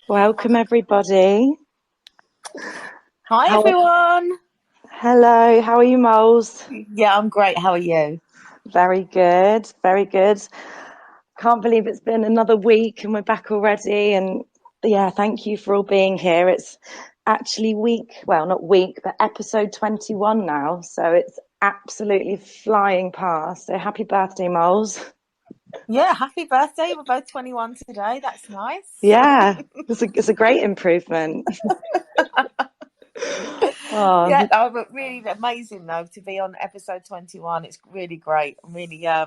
Welcome, everybody. Hi How? everyone. Hello, how are you, Moles? Yeah, I'm great. How are you? Very good, very good. Can't believe it's been another week and we're back already. And yeah, thank you for all being here. It's actually not week, but episode 21 now. So it's absolutely flying past. So happy birthday, Moles. Yeah, happy birthday. We're both 21 today. That's nice. Yeah, it's a great improvement. Yeah, Oh, but really amazing though to be on episode 21. It's really great. I'm really yeah,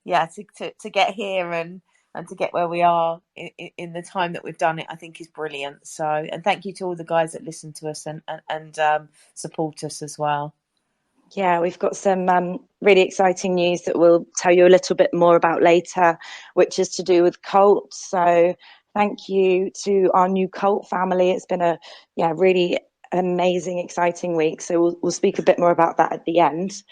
to get here and to get where we are in the time that we've done it, I think is brilliant. So, and thank you to all the guys that listen to us and support us as well. yeah, we've got some really exciting news that we'll tell you a little bit more about later, which is to do with cults. So thank you to our new cult family. It's been a really amazing, exciting week. So we'll speak a bit more about that at the end.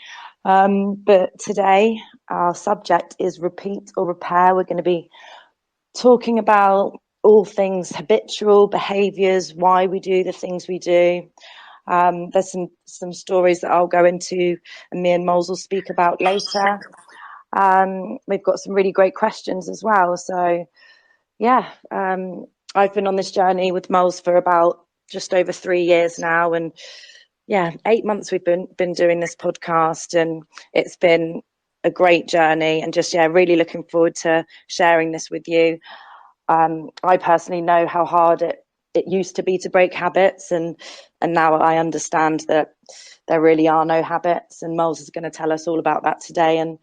But today our subject is repeat or repair. We're going to be talking about all things habitual behaviors, why we do the things we do. There's some stories that I'll go into, and me and Moles will speak about later. We've got some really great questions as well. So yeah, I've been on this journey with Moles for about just over 3 years now, and yeah, 8 months we've been doing this podcast, and it's been a great journey. And just really looking forward to sharing this with you. I personally know how hard it used to be to break habits, and now I understand that there really are no habits, and Moles is going to tell us all about that today. And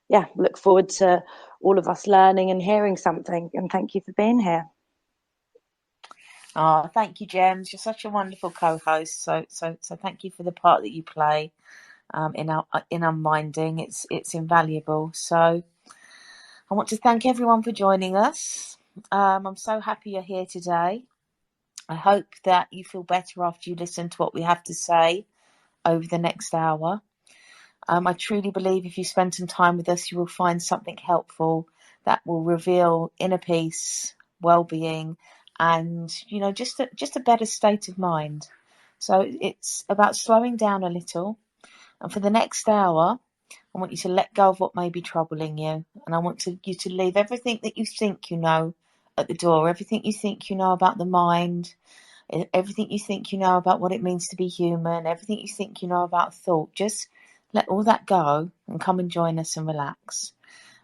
yeah, look forward to all of us learning and hearing something, and thank you for being here. Oh, thank you, James. You're such a wonderful co-host. So thank you for the part that you play in unminding. It's invaluable. So I want to thank everyone for joining us. I'm so happy you're here today. I hope that you feel better after you listen to what we have to say over the next hour. I truly believe if you spend some time with us, you will find something helpful that will reveal inner peace, well-being, and just a better state of mind. So it's about slowing down a little. And for the next hour, I want you to let go of what may be troubling you, and I want you to leave everything that you think you know at the door, everything you think you know about the mind, everything you think you know about what it means to be human, everything you think you know about thought. Just let all that go and come and join us and relax.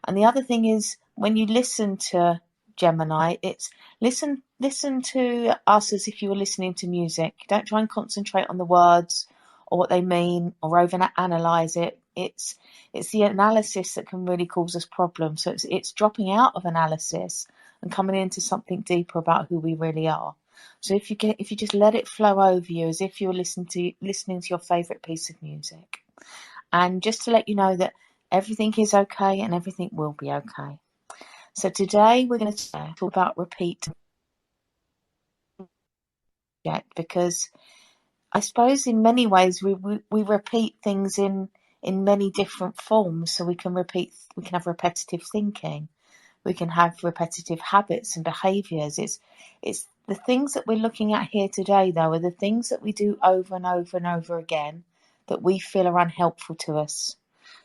And the other thing is, when you listen to Gemini, it's listen to us as if you were listening to music. Don't try and concentrate on the words or what they mean or over analyze it. It's the analysis that can really cause us problems. So it's dropping out of analysis and coming into something deeper about who we really are. So if you just let it flow over you as if you're listening to your favorite piece of music. And just to let you know that everything is okay and everything will be okay. So today we're going to talk about repeat, because I suppose in many ways we repeat things in many different forms. So we can have repetitive thinking, we can have repetitive habits and behaviours. It's the things that we're looking at here today, though, are the things that we do over and over and over again that we feel are unhelpful to us.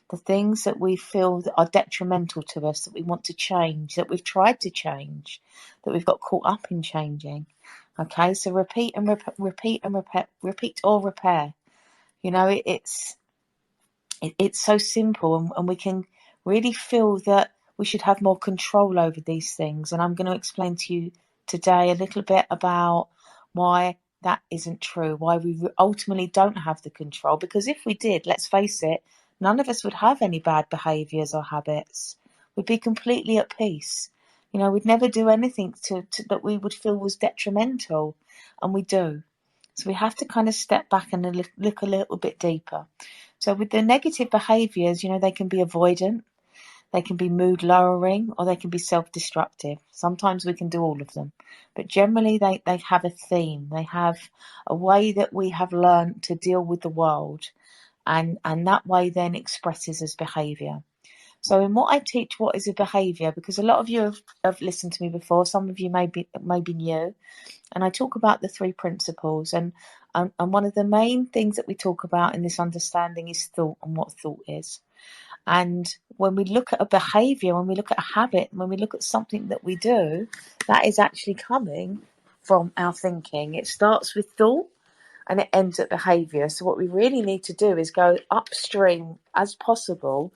The things that we feel that are detrimental to us, that we want to change, that we've tried to change, that we've got caught up in changing. Okay, so repeat and repeat and repeat or repair. You know, it's so simple, and we can really feel that we should have more control over these things. And I'm going to explain to you today a little bit about why that isn't true, why we ultimately don't have the control. Because if we did, let's face it, none of us would have any bad behaviours or habits. We'd be completely at peace. You know, we'd never do anything that we would feel was detrimental, and we do. So we have to kind of step back and look a little bit deeper. So with the negative behaviours, you know, they can be avoidant, they can be mood lowering, or they can be self-destructive. Sometimes we can do all of them. But generally they have a theme. They have a way that we have learned to deal with the world. And that way then expresses as behaviour. So in what I teach, what is a behaviour? Because a lot of you have listened to me before, some of you may be new, and I talk about the 3 principles, and one of the main things that we talk about in this understanding is thought and what thought is. And when we look at a behaviour, when we look at a habit, when we look at something that we do, that is actually coming from our thinking. It starts with thought and it ends at behaviour. So what we really need to do is go upstream as possible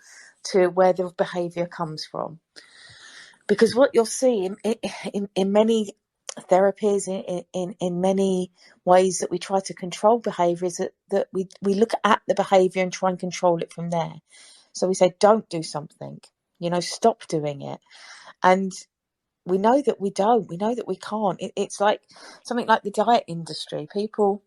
to where the behaviour comes from. Because what you'll see in many therapies, in many ways that we try to control behaviour, is that we look at the behaviour and try and control it from there. So we say, don't do something, stop doing it. And we know that we don't. We know that we can't. It's like something like the diet industry. People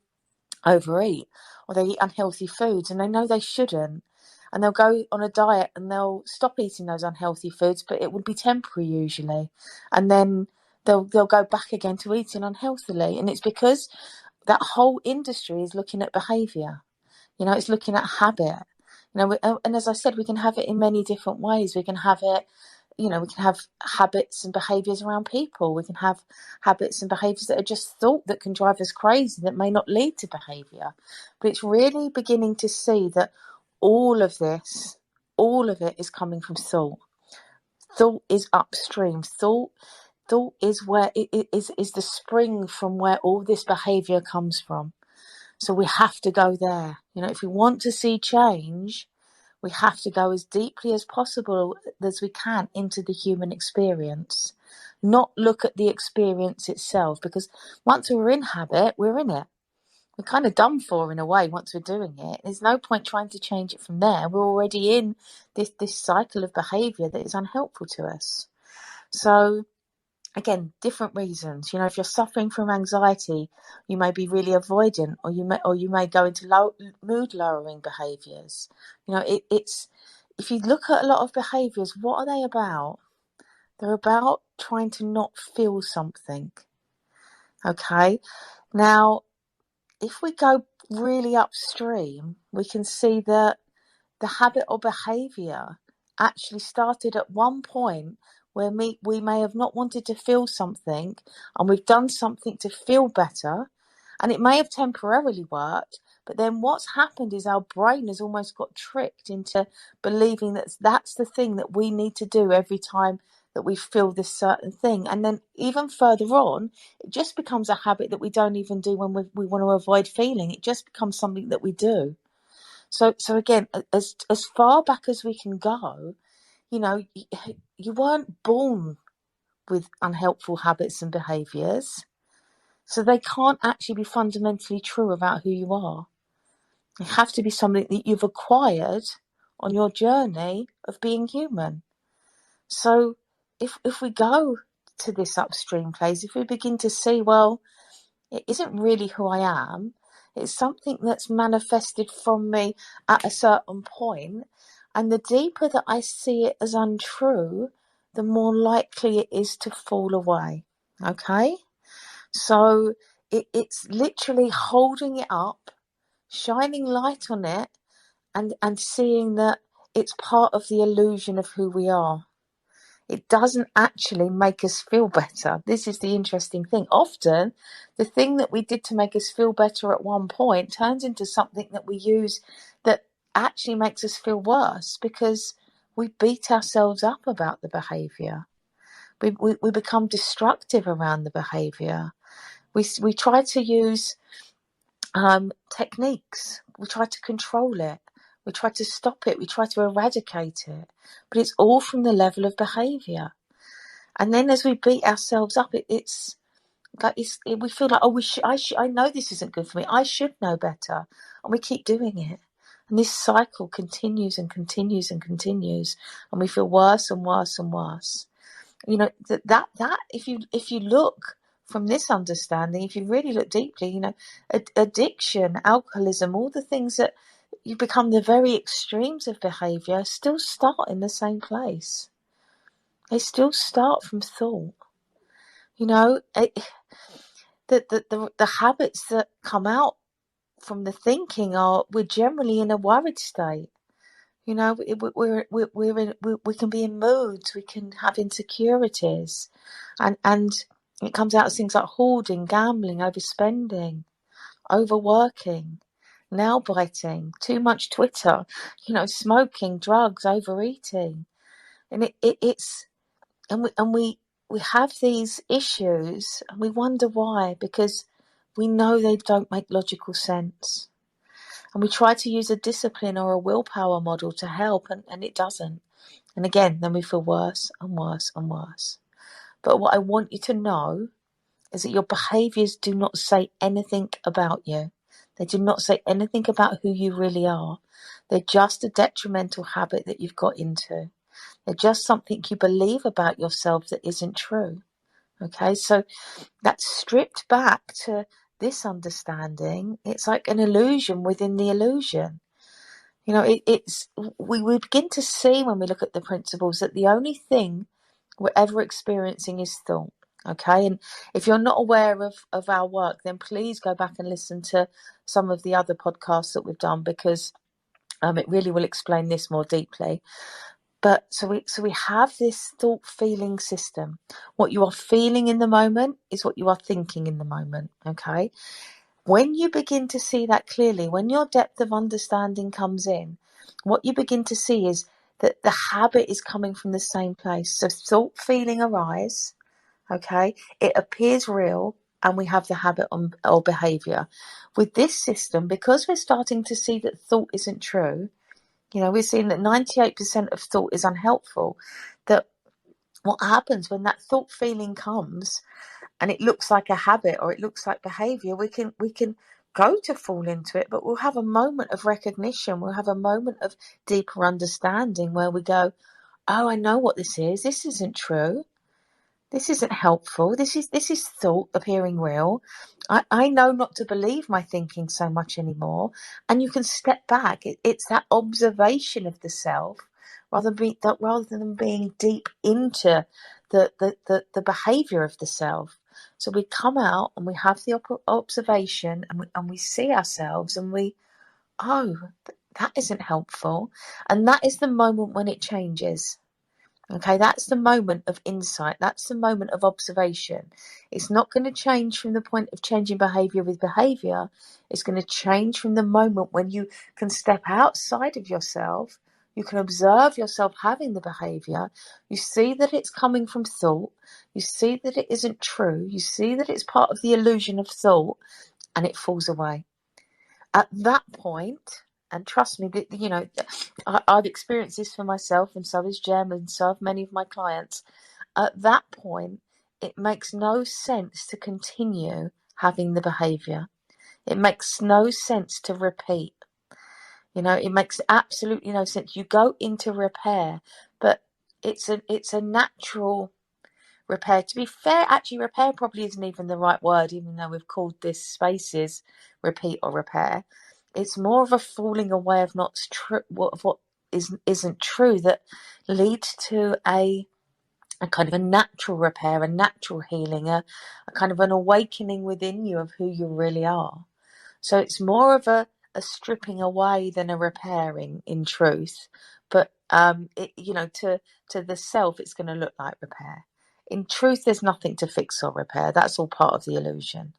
overeat or they eat unhealthy foods and they know they shouldn't. And they'll go on a diet and they'll stop eating those unhealthy foods, but it would be temporary usually. And then they'll go back again to eating unhealthily. And it's because that whole industry is looking at behaviour. It's looking at habit. And as I said, we can have it in many different ways. We can have it, we can have habits and behaviours around people. We can have habits and behaviours that are just thought that can drive us crazy, that may not lead to behaviour. But it's really beginning to see that all of it is coming from thought. Thought is upstream. Thought is where it is the spring from where all this behaviour comes from. So we have to go there. If we want to see change, we have to go as deeply as possible as we can into the human experience, not look at the experience itself, because once we're in habit, we're in it. We're kind of done for in a way once we're doing it. There's no point trying to change it from there. We're already in this cycle of behaviour that is unhelpful to us. So again, different reasons. If you're suffering from anxiety, you may be really avoidant, or you may go into mood lowering behaviours. It's if you look at a lot of behaviours, what are they about? They're about trying to not feel something. Okay, now if we go really upstream, we can see that the habit or behaviour actually started at one point where we may have not wanted to feel something, and we've done something to feel better, and it may have temporarily worked, but then what's happened is our brain has almost got tricked into believing that that's the thing that we need to do every time that we feel this certain thing. And then even further on, it just becomes a habit that we don't even do when we want to avoid feeling. It just becomes something that we do. So again, as far back as we can go, you weren't born with unhelpful habits and behaviours, so they can't actually be fundamentally true about who you are. They have to be something that you've acquired on your journey of being human. So if we go to this upstream place, if we begin to see, well, it isn't really who I am, it's something that's manifested from me at a certain point, and the deeper that I see it as untrue, the more likely it is to fall away. Okay? So it's literally holding it up, shining light on it, and seeing that it's part of the illusion of who we are. It doesn't actually make us feel better. This is the interesting thing. Often, the thing that we did to make us feel better at one point turns into something that we use that actually makes us feel worse, because we beat ourselves up about the behaviour. We become destructive around the behaviour. We try to use techniques. We try to control it. We try to stop it. We try to eradicate it. But it's all from the level of behaviour. And then as we beat ourselves up, it's like we feel like, oh, I know this isn't good for me. I should know better. And we keep doing it. And this cycle continues and continues and continues. And we feel worse and worse and worse. That if you look from this understanding, if you really look deeply, addiction, alcoholism, all the things that you become the very extremes of behaviour still start in the same place. They still start from thought. The habits that come out from the thinking we're generally in a worried state. You know, we can be in moods, we can have insecurities, and it comes out as things like hoarding, gambling, overspending, overworking, nail biting, too much Twitter, you know, smoking, drugs, overeating, and it's we have these issues and we wonder why, because we know they don't make logical sense. And we try to use a discipline or a willpower model to help, and it doesn't. And again, then we feel worse and worse and worse. But what I want you to know is that your behaviours do not say anything about you. They do not say anything about who you really are. They're just a detrimental habit that you've got into. They're just something you believe about yourself that isn't true. Okay, so that's stripped back to this understanding. It's like an illusion within the illusion. You know, we begin to see when we look at the principles that the only thing we're ever experiencing is thought. Okay, and if you're not aware of our work, then please go back and listen to some of the other podcasts that we've done, because it really will explain this more deeply. But so we have this thought feeling system. What you are feeling in the moment is what you are thinking in the moment. Okay, when you begin to see that clearly, when your depth of understanding comes in, what you begin to see is that the habit is coming from the same place. So thought, feeling arise, okay? It appears real, and we have the habit or behavior. With this system, because we're starting to see that thought isn't true, you know, we're seeing that 98% of thought is unhelpful, that what happens when that thought feeling comes and it looks like a habit or it looks like behavior, we can go to fall into it, but we'll have a moment of recognition. We'll have a moment of deeper understanding where we go, oh, I know what this is. This isn't true. This isn't helpful. This is thought appearing real. I know not to believe my thinking so much anymore. And you can step back. It's that observation of the self rather than being deep into the behavior of the self. So we come out and we have the observation, and we see ourselves, and oh, that isn't helpful. And that is the moment when it changes. Okay, that's the moment of insight. That's the moment of observation. It's not going to change from the point of changing behavior with behavior. It's going to change from the moment when you can step outside of yourself. You can observe yourself having the behavior. You see that it's coming from thought. You see that it isn't true. You see that it's part of the illusion of thought, and it falls away. At that point, and trust me, you know, I've experienced this for myself, and so has Jem, and so have many of my clients. At that point, it makes no sense to continue having the behaviour. It makes no sense to repeat. You know, it makes absolutely no sense. You go into repair, but it's a natural repair. To be fair, actually, repair probably isn't even the right word, even though we've called this spaces repeat or repair. It's more of a falling away of not true, of what isn't true, that leads to a kind of a natural repair, a natural healing, a kind of an awakening within you of who you really are. So it's more of a stripping away than a repairing, in truth. But you know, to the self, it's going to look like repair. In truth, there's nothing to fix or repair. That's all part of the illusion.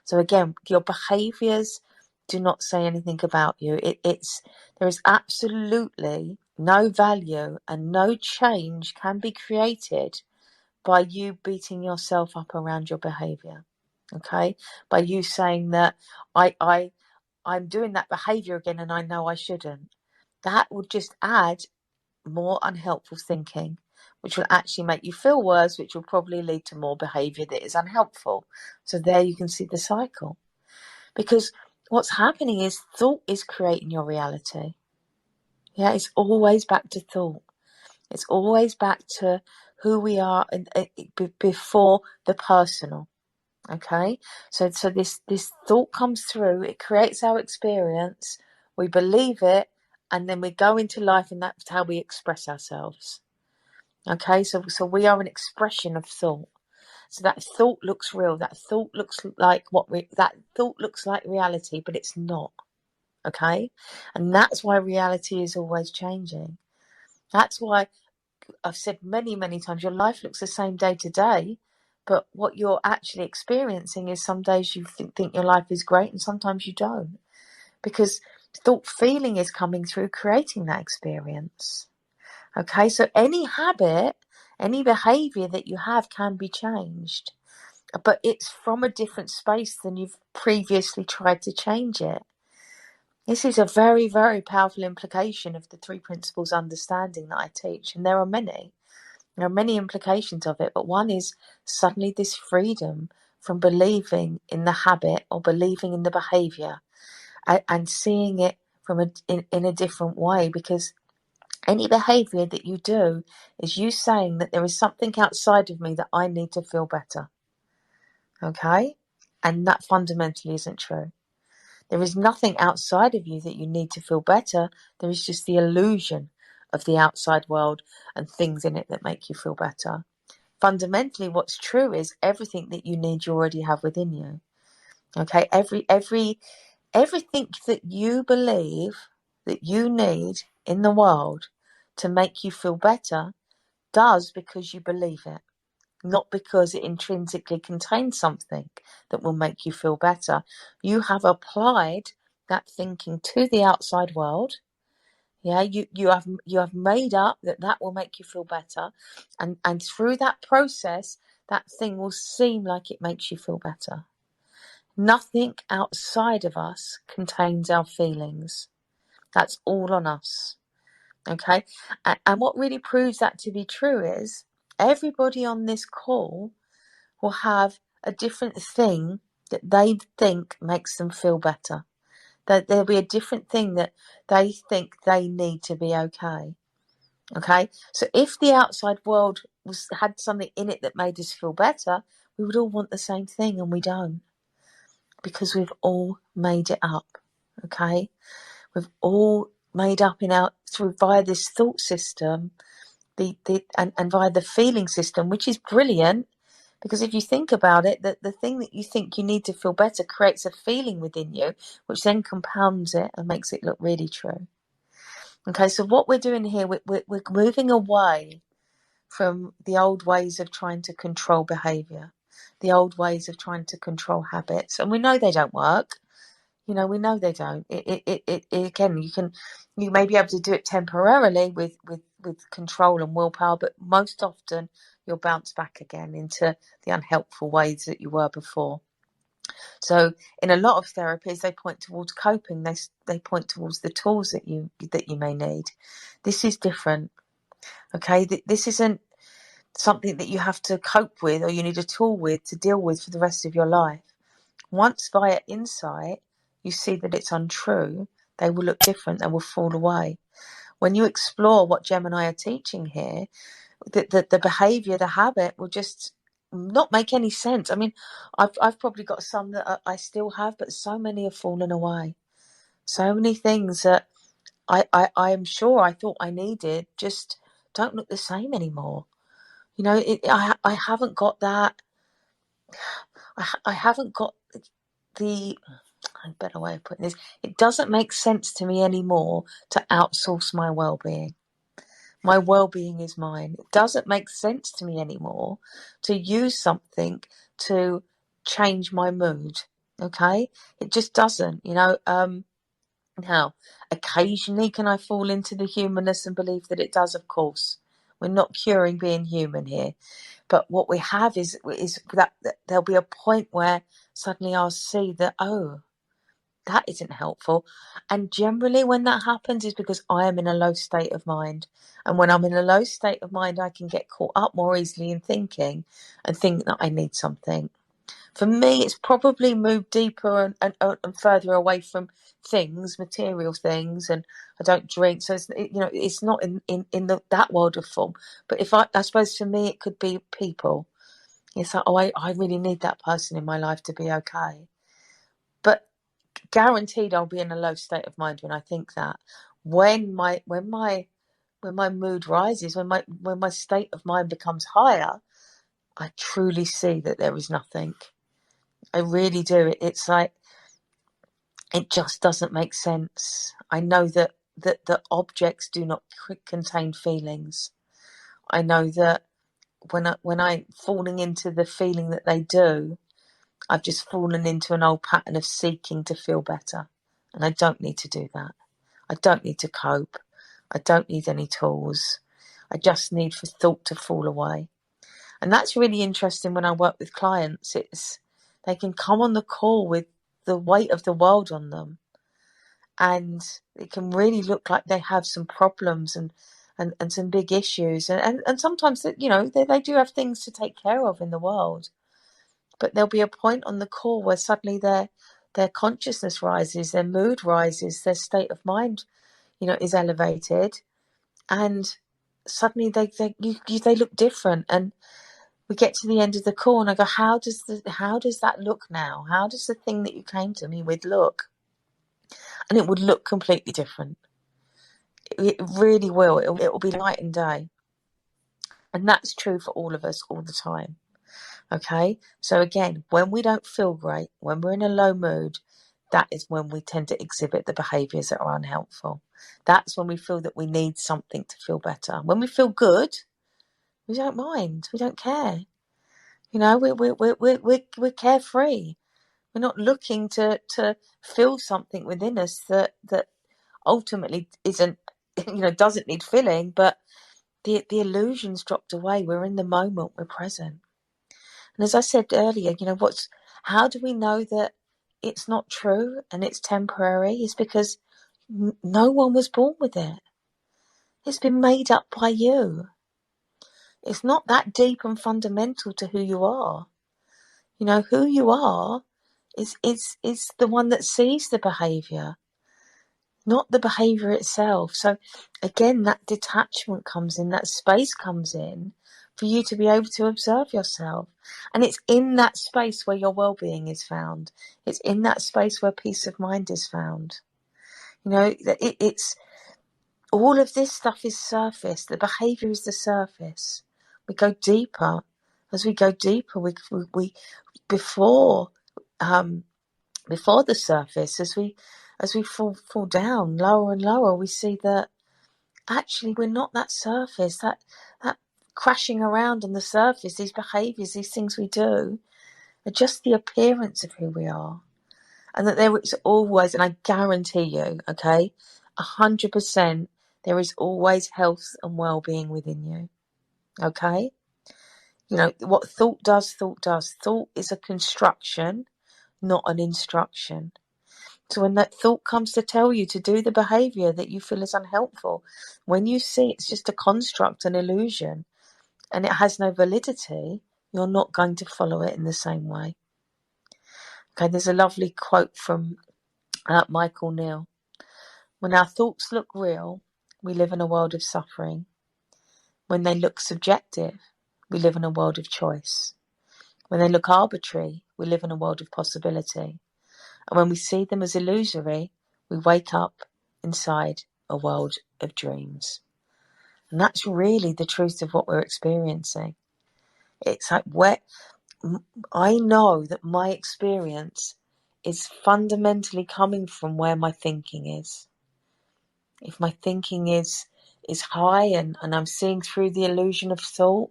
So again, your behaviours do not say anything about you. There is absolutely no value and no change can be created by you beating yourself up around your behaviour. Okay, by you saying that I'm doing that behaviour again and I know I shouldn't. That will just add more unhelpful thinking, which will actually make you feel worse, which will probably lead to more behaviour that is unhelpful. So there you can see the cycle. Because what's happening is thought is creating your reality. Yeah, it's always back to thought. It's always back to who we are before the personal. Okay, so this thought comes through. It creates our experience. We believe it, and then we go into life, and that's how we express ourselves. Okay, so we are an expression of thought. So that thought looks real. That thought looks like reality, but it's not. okay? And that's why reality is always changing. That's why I've said many, many times, your life looks the same day to day, but what you're actually experiencing is some days you think your life is great and sometimes you don't, because thought feeling is coming through creating that experience. Okay, so any habit, any behavior that you have can be changed, but it's from a different space than you've previously tried to change it. This is a very, very powerful implication of the three principles understanding that I teach, and there are many. There are many implications of it, but one is suddenly this freedom from believing in the habit or believing in the behavior, and seeing it from in a different way, because any behavior that you do is you saying that there is something outside of me that I need to feel better. Okay? And that fundamentally isn't true. There is nothing outside of you that you need to feel better. There is just the illusion of the outside world and things in it that make you feel better. Fundamentally, what's true is everything that you need, you already have within you. Okay? Everything that you believe that you need in the world to make you feel better does because you believe it, not because it intrinsically contains something that will make you feel better. You have applied that thinking to the outside world. Yeah, you have made up that will make you feel better, and through that process, that thing will seem like it makes you feel better. Nothing outside of us contains our feelings. That's all on us. Okay, and what really proves that to be true is everybody on this call will have a different thing that they think makes them feel better. That there'll be a different thing that they think they need to be okay. Okay, so if the outside world had something in it that made us feel better, we would all want the same thing, and we don't, because we've all made it up. Okay, we've all made up through via this thought system, and via the feeling system, which is brilliant. Because if you think about it, the thing that you think you need to feel better creates a feeling within you, which then compounds it and makes it look really true. Okay, so what we're doing here, we're moving away from the old ways of trying to control behaviour, the old ways of trying to control habits. And we know they don't work. We know they don't. Again, you may be able to do it temporarily with control and willpower, but most often you'll bounce back again into the unhelpful ways that you were before. So in a lot of therapies, they point towards coping. They point towards the tools that you may need. This is different. Okay, this isn't something that you have to cope with or you need a tool with to deal with for the rest of your life. Once via insight you see that it's untrue, they will look different, they will fall away. When you explore what Gem and I are teaching here, the behaviour, the habit will just not make any sense. I mean, I've probably got some that I still have, but so many have fallen away. So many things that I am sure I thought I needed just don't look the same anymore. I haven't got that. I haven't got the a better way of putting this. It doesn't make sense to me anymore to outsource my well-being. My well-being is mine. It doesn't make sense to me anymore to use something to change my mood. Okay, it just doesn't. Now, occasionally, can I fall into the humanness and believe that it does? Of course, we're not curing being human here. But what we have is that there'll be a point where suddenly I'll see that, oh, that isn't helpful. And generally when that happens is because I am in a low state of mind. And when I'm in a low state of mind, I can get caught up more easily in thinking and think that I need something. For me, it's probably moved deeper and further away from things, material things, and I don't drink. So, it's not in that world of form. But if I suppose for me, it could be people. It's like, oh, I really need that person in my life to be okay. But guaranteed I'll be in a low state of mind when I think that. When my mood rises, when my state of mind becomes higher, I truly see that there is nothing. I really do. It's like It just doesn't make sense. I know that objects do not contain feelings. I know that when I'm falling into the feeling that they do, I've just fallen into an old pattern of seeking to feel better. And I don't need to do that. I don't need to cope. I don't need any tools. I just need for thought to fall away. And that's really interesting when I work with clients. They can come on the call with the weight of the world on them. And it can really look like they have some problems and some big issues. And sometimes, they do have things to take care of in the world. But there'll be a point on the call where suddenly their consciousness rises, their mood rises, their state of mind, is elevated, and suddenly they look different. And we get to the end of the call, and I go, how does that look now? How does the thing that you came to me with look? And it would look completely different. It really will. It will be night and day, and that's true for all of us all the time. Okay, so again, when we don't feel great, when we're in a low mood, that is when we tend to exhibit the behaviours that are unhelpful. That's when we feel that we need something to feel better. When we feel good, we don't mind. We don't care. We're carefree. We're not looking to feel something within us that ultimately isn't, doesn't need filling. But the illusion's dropped away. We're in the moment. We're present. And as I said earlier, how do we know that it's not true and it's temporary? It's because no one was born with it. It's been made up by you. It's not that deep and fundamental to who you are. Who you are is the one that sees the behaviour, not the behaviour itself. So again, that detachment comes in, that space comes in for you to be able to observe yourself. And it's in that space where your well-being is found. It's in that space where peace of mind is found. It's all of this stuff is surface. The behaviour is the surface. We go deeper. As we go deeper, we before the surface, as we fall down lower and lower, we see that actually we're not that surface, that crashing around on the surface. These behaviours, these things we do, are just the appearance of who we are. And that there is always, and I guarantee you, 100%, there is always health and well-being within you. Okay? What thought does. Thought is a construction, not an instruction. So when that thought comes to tell you to do the behaviour that you feel is unhelpful, when you see it's just a construct, an illusion, and it has no validity, you're not going to follow it in the same way. Okay, there's a lovely quote from Michael Neal. When our thoughts look real, we live in a world of suffering. When they look subjective, we live in a world of choice. When they look arbitrary, we live in a world of possibility. And when we see them as illusory, we wake up inside a world of dreams. And that's really the truth of what we're experiencing. It's like I know that my experience is fundamentally coming from where my thinking is. If my thinking is high and I'm seeing through the illusion of thought,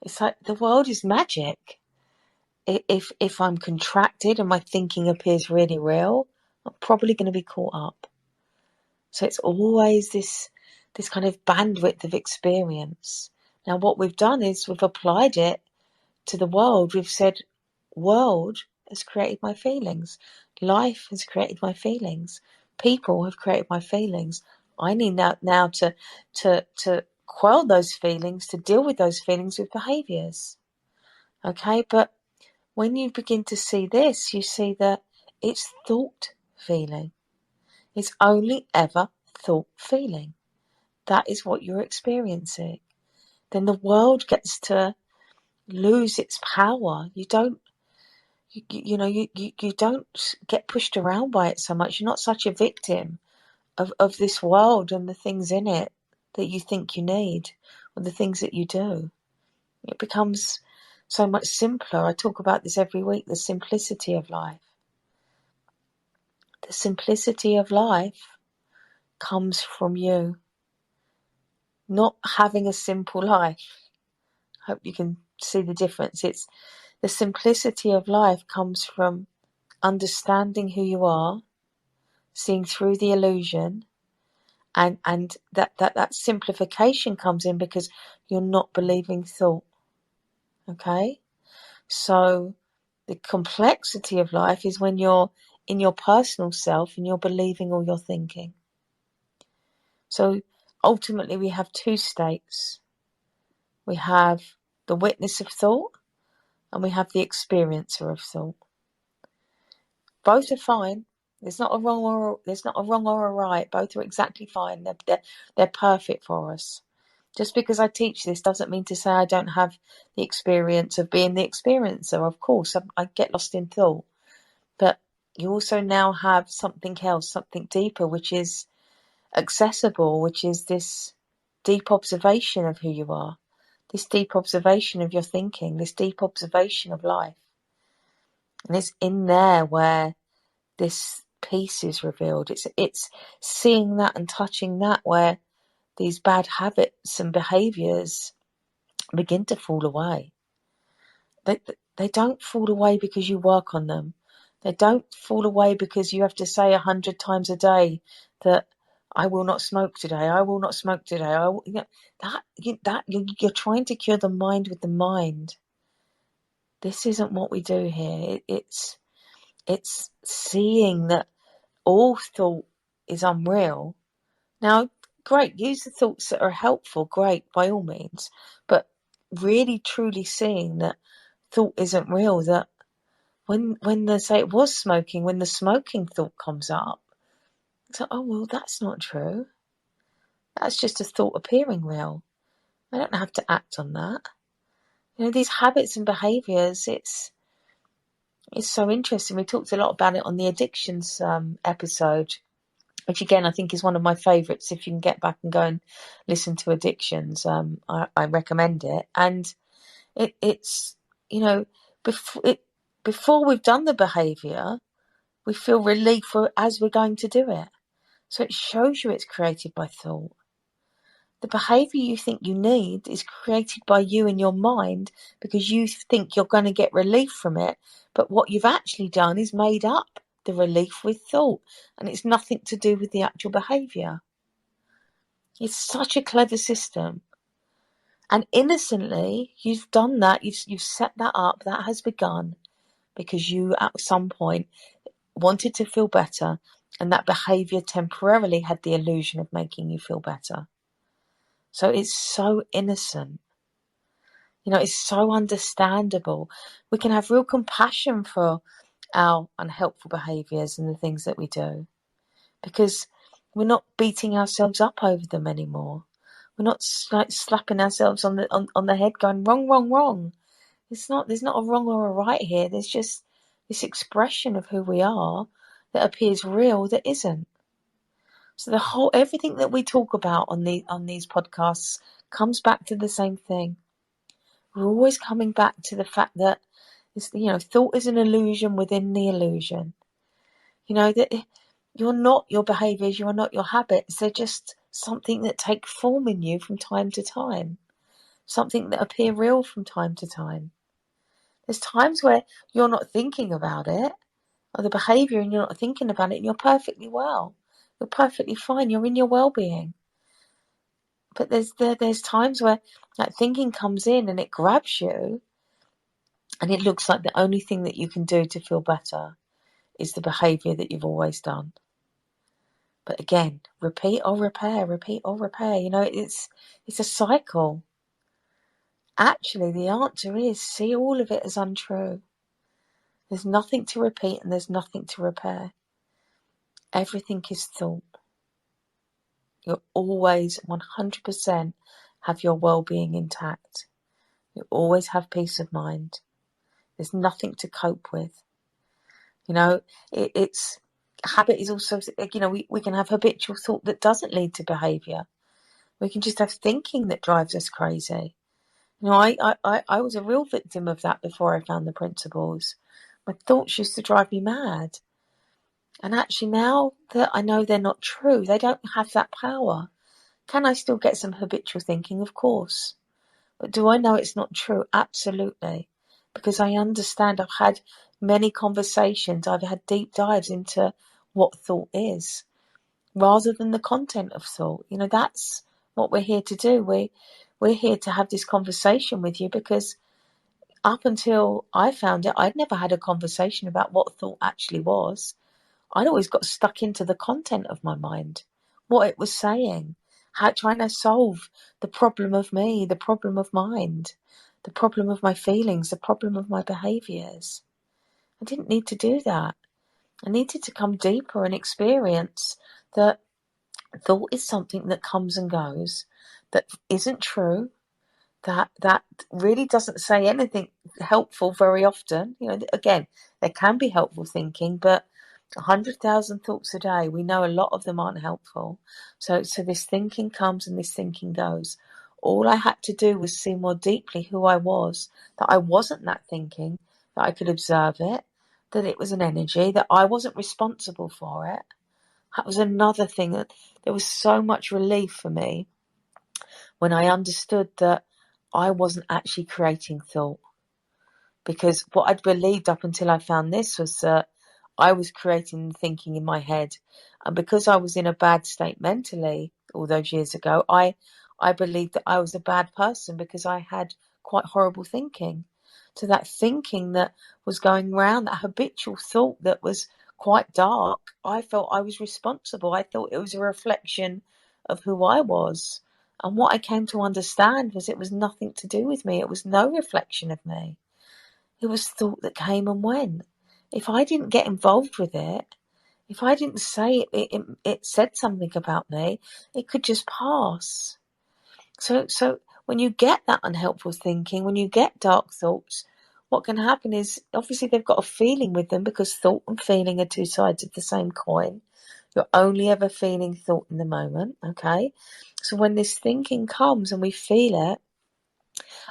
it's like the world is magic. If I'm contracted and my thinking appears really real, I'm probably going to be caught up. So it's always this kind of bandwidth of experience. Now, what we've done is we've applied it to the world. We've said, world has created my feelings. Life has created my feelings. People have created my feelings. I need now to quell those feelings, to deal with those feelings with behaviours. Okay, but when you begin to see this, you see that it's thought feeling. It's only ever thought feeling. That is what you're experiencing. Then the world gets to lose its power. You don't get pushed around by it so much. You're not such a victim of this world and the things in it that you think you need, or the things that you do. It becomes so much simpler. I talk about this every week, the simplicity of life. the simplicity of life comes from you not having a simple life. Hope you can see the difference. It's the simplicity of life comes from understanding who you are, seeing through the illusion, and that simplification comes in because you're not believing thought. Okay? So the complexity of life is when you're in your personal self and you're believing all you're thinking. So ultimately we have two states. We have the witness of thought and we have the experiencer of thought. Both are fine. There's not a wrong or a right. Both are exactly fine. They're perfect for us. Just because I teach this doesn't mean to say I don't have the experience of being the experiencer. Of course, I get lost in thought. But you also now have something else, something deeper, which is accessible, which is this deep observation of who you are, this deep observation of your thinking, this deep observation of life. And it's in there where this piece is revealed. It's seeing that and touching that where these bad habits and behaviours begin to fall away. They don't fall away because you work on them. They don't fall away because you have to say 100 times a day that I will not smoke today. I will not smoke today. You're trying to cure the mind with the mind. This isn't what we do here. It's seeing that all thought is unreal. Now, great, use the thoughts that are helpful, great, by all means. But really, truly seeing that thought isn't real, that when they say it was smoking, when the smoking thought comes up, it's like, oh, well, that's not true. That's just a thought appearing real. I don't have to act on that. These habits and behaviours, it's so interesting. We talked a lot about it on the addictions episode, which again I think is one of my favourites. If you can get back and go and listen to addictions, I recommend it. And it's before we've done the behaviour, we feel relief as we're going to do it. So it shows you it's created by thought. The behaviour you think you need is created by you in your mind because you think you're going to get relief from it. But what you've actually done is made up the relief with thought. And it's nothing to do with the actual behaviour. It's such a clever system. And innocently, you've done that. You've set that up. That has begun because you at some point wanted to feel better. And that behaviour temporarily had the illusion of making you feel better. So it's so innocent. It's so understandable. We can have real compassion for our unhelpful behaviours and the things that we do because we're not beating ourselves up over them anymore. We're not slapping ourselves on the head going, wrong, wrong, wrong. There's not a wrong or a right here. There's just this expression of who we are that appears real that isn't. So everything that we talk about on these podcasts comes back to the same thing. We're always coming back to the fact that thought is an illusion within the illusion. That you're not your behaviours, you're not your habits. They're just something that take form in you from time to time. Something that appear real from time to time. There's times where you're not thinking about it, or the behaviour, and you're not thinking about it, and you're perfectly well. You're perfectly fine. You're in your well-being. But there's times where that thinking comes in and it grabs you, and it looks like the only thing that you can do to feel better is the behaviour that you've always done. But again, repeat or repair, repeat or repair. It's a cycle. Actually, the answer is see all of it as untrue. There's nothing to repeat and there's nothing to repair. Everything is thought. You'll always 100% have your well-being intact. You always have peace of mind. There's nothing to cope with. It's habit is also, we can have habitual thought that doesn't lead to behaviour. We can just have thinking that drives us crazy. I was a real victim of that before I found the principles. My thoughts used to drive me mad. And actually, now that I know they're not true, they don't have that power. Can I still get some habitual thinking? Of course. But do I know it's not true? Absolutely. Because I understand. I've had many conversations. I've had deep dives into what thought is, rather than the content of thought. That's what we're here to do. We're here to have this conversation with you, because up until I found it, I'd never had a conversation about what thought actually was. I'd always got stuck into the content of my mind, what it was saying, how trying to solve the problem of me, the problem of mind, the problem of my feelings, the problem of my behaviours. I didn't need to do that. I needed to come deeper and experience that thought is something that comes and goes, that isn't true, that really doesn't say anything helpful very often. Again, there can be helpful thinking, but 100,000 thoughts a day, we know a lot of them aren't helpful. So this thinking comes and this thinking goes. All I had to do was see more deeply who I was, that I wasn't that thinking, that I could observe it, that it was an energy, that I wasn't responsible for it. That was another thing, that there was so much relief for me when I understood that I wasn't actually creating thought. Because what I'd believed up until I found this was that I was creating thinking in my head. And because I was in a bad state mentally all those years ago, I believed that I was a bad person because I had quite horrible thinking. So that thinking that was going around, that habitual thought that was quite dark, I felt I was responsible. I thought it was a reflection of who I was. And what I came to understand was it was nothing to do with me. It was no reflection of me. It was thought that came and went. If I didn't get involved with it, if I didn't say it said something about me, it could just pass. So when you get that unhelpful thinking, when you get dark thoughts, what can happen is, obviously they've got a feeling with them, because thought and feeling are two sides of the same coin. You're only ever feeling thought in the moment, okay? So when this thinking comes and we feel it,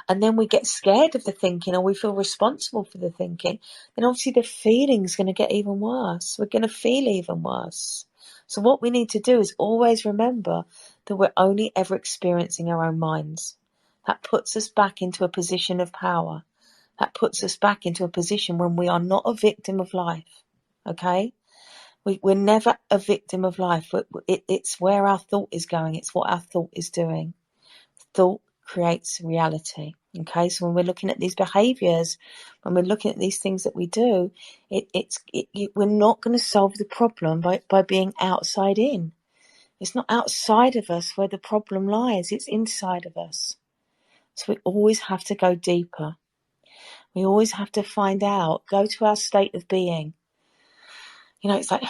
and then we get scared of the thinking, or we feel responsible for the thinking, then obviously the feeling's going to get even worse. We're going to feel even worse. So what we need to do is always remember that we're only ever experiencing our own minds. That puts us back into a position of power. That puts us back into a position when we are not a victim of life. Okay? We're never a victim of life. It's where our thought is going. It's what our thought is doing. Thought creates reality. Okay, so when we're looking at these behaviours, when we're looking at these things that we do, we're not going to solve the problem by being outside in. It's not outside of us where the problem lies, it's inside of us. So we always have to go deeper. We always have to find out, go to our state of being. It's like